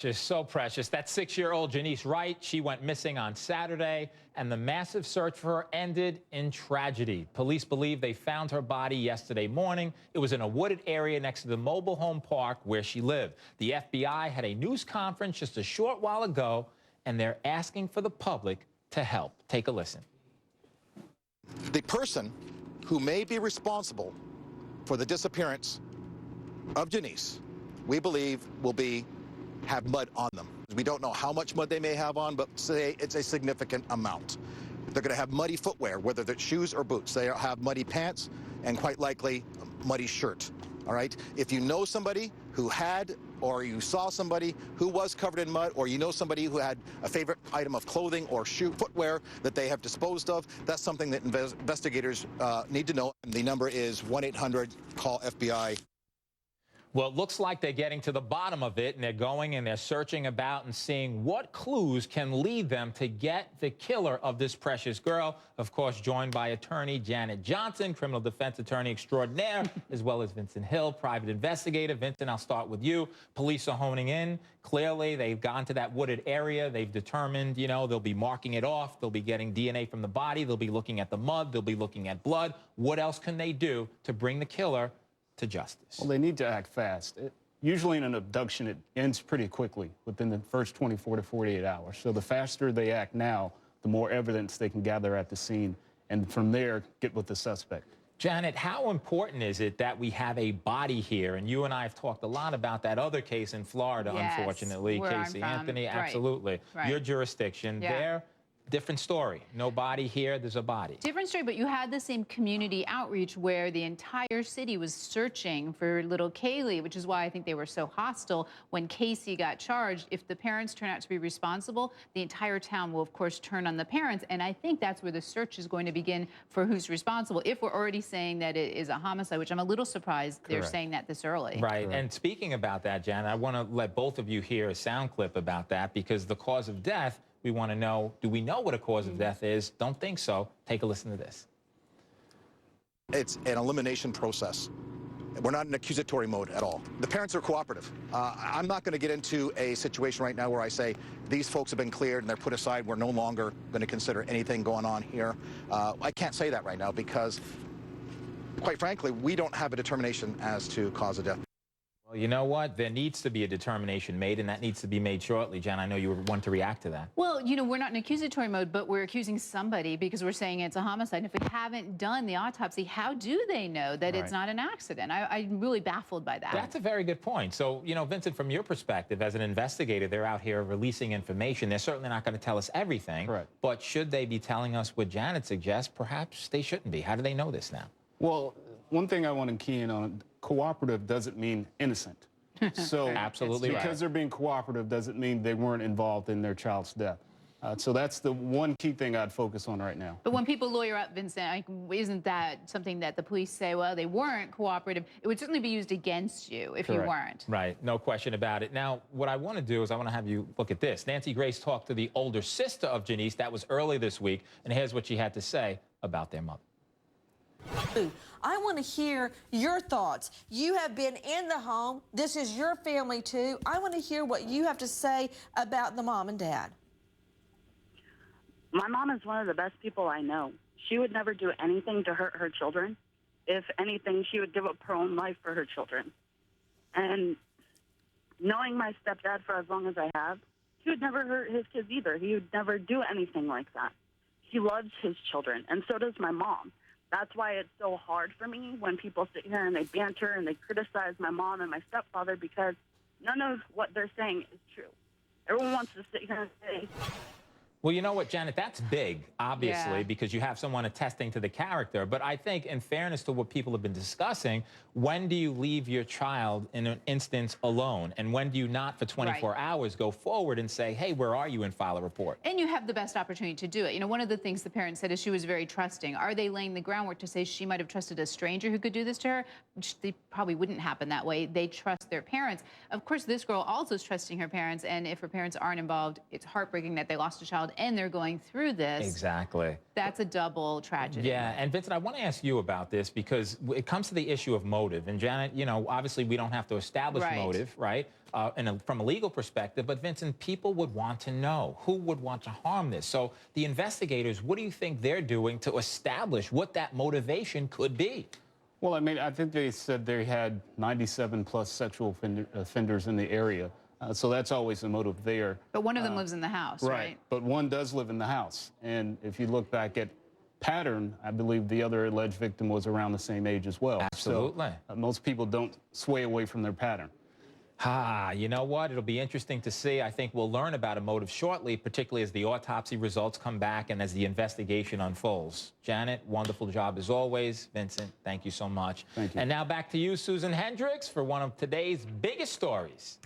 Just so precious. That 6-year-old Jenise Wright, she went missing on Saturday, and the massive search for her ended in tragedy. Police believe they found her body yesterday morning. It was in a wooded area next to the mobile home park where she lived. The FBI had a news conference just a short while ago, and they're asking for the public to help. Take a listen. The person who may be responsible for the disappearance of Jenise, we believe, will have mud on them. We don't know how much mud they may have on, but say it's a significant amount. They're going to have muddy footwear, whether they're shoes or boots. They have muddy pants and quite likely a muddy shirt. All right. If you know somebody who had, or you saw somebody who was covered in mud, or you know somebody who had a favorite item of clothing or footwear that they have disposed of, that's something that investigators need to know. The number is 1-800-CALL-FBI. Well, it looks like they're getting to the bottom of it, and they're going and they're searching about and seeing what clues can lead them to get the killer of this precious girl. Of course, joined by attorney Janet Johnson, criminal defense attorney extraordinaire, as well as Vincent Hill, private investigator. Vincent, I'll start with you. Police are honing in. Clearly, they've gone to that wooded area. They've determined, you know, they'll be marking it off. They'll be getting DNA from the body. They'll be looking at the mud. They'll be looking at blood. What else can they do to bring the killer to justice? Well, they need to act fast. Usually in an abduction, it ends pretty quickly, within the first 24 to 48 hours. So the faster they act now, the more evidence they can gather at the scene, and from there, get with the suspect. Janet, how important is it that we have a body here? And you and I have talked a lot about that other case in Florida, yes, unfortunately, Casey Anthony. Right. Absolutely. Right. Your jurisdiction there. Different story. No body here, there's a body. Different story, but you had the same community outreach where the entire city was searching for little Kaylee, which is why I think they were so hostile when Casey got charged. If the parents turn out to be responsible, the entire town will, of course, turn on the parents. And I think that's where the search is going to begin for who's responsible. If we're already saying that it is a homicide, which I'm a little surprised they're saying that this early. Right. And speaking about that, Janet, I want to let both of you hear a sound clip about that, because the cause of death, we want to know, do we know what a cause of death is? Don't think so. Take a listen to this. It's an elimination process. We're not in accusatory mode at all. The parents are cooperative. I'm not going to get into a situation right now where I say these folks have been cleared and they're put aside. We're no longer going to consider anything going on here. I can't say that right now because, quite frankly, we don't have a determination as to cause of death. Well, you know what? There needs to be a determination made, and that needs to be made shortly. Jen, I know you want to react to that. Well, you know, we're not in accusatory mode, but we're accusing somebody because we're saying it's a homicide. And if we haven't done the autopsy, how do they know that it's not an accident? I'm really baffled by that. That's a very good point. So, you know, Vincent, from your perspective as an investigator, they're out here releasing information. They're certainly not going to tell us everything. Correct. But should they be telling us what Janet suggests? Perhaps they shouldn't be. How do they know this now? Well, one thing I want to key in on, cooperative doesn't mean innocent. So absolutely because they're being cooperative doesn't mean they weren't involved in their child's death. So that's the one key thing I'd focus on right now. But when people lawyer up, Vincent, isn't that something that the police say, well, they weren't cooperative? It would certainly be used against you if you weren't. Right. No question about it. Now, what I want to do is I want to have you look at this. Nancy Grace talked to the older sister of Jenise. That was early this week. And here's what she had to say about their mother. I want to hear your thoughts. You have been in the home. This is your family, too. I want to hear what you have to say about the mom and dad. My mom is one of the best people I know. She would never do anything to hurt her children. If anything, she would give up her own life for her children. And knowing my stepdad for as long as I have, he would never hurt his kids either. He would never do anything like that. He loves his children, and so does my mom. That's why it's so hard for me when people sit here and they banter and they criticize my mom and my stepfather, because none of what they're saying is true. Everyone wants to sit here and say, well, you know what, Janet, that's big, obviously, because you have someone attesting to the character. But I think, in fairness to what people have been discussing, when do you leave your child in an instance alone? And when do you not, for 24 hours, go forward and say, hey, where are you, and file a report? And you have the best opportunity to do it. You know, one of the things the parents said is she was very trusting. Are they laying the groundwork to say she might have trusted a stranger who could do this to her? They probably wouldn't happen that way. They trust their parents. Of course, this girl also is trusting her parents. And if her parents aren't involved, it's heartbreaking that they lost a child child and they're going through this. Exactly. That's a double tragedy. Yeah, and Vincent, I want to ask you about this because it comes to the issue of motive. And Janet, you know, obviously we don't have to establish Right. motive, right? From a legal perspective, but Vincent, people would want to know who would want to harm this. So the investigators, what do you think they're doing to establish what that motivation could be? Well, I mean, I think they said they had 97 plus sexual offenders in the area. So that's always the motive there. But one of them lives in the house, right? But one does live in the house. And if you look back at pattern, I believe the other alleged victim was around the same age as well. Absolutely. So, most people don't sway away from their pattern. You know what? It'll be interesting to see. I think we'll learn about a motive shortly, particularly as the autopsy results come back and as the investigation unfolds. Janet, wonderful job as always. Vincent, thank you so much. Thank you. And now back to you, Susan Hendricks, for one of today's biggest stories.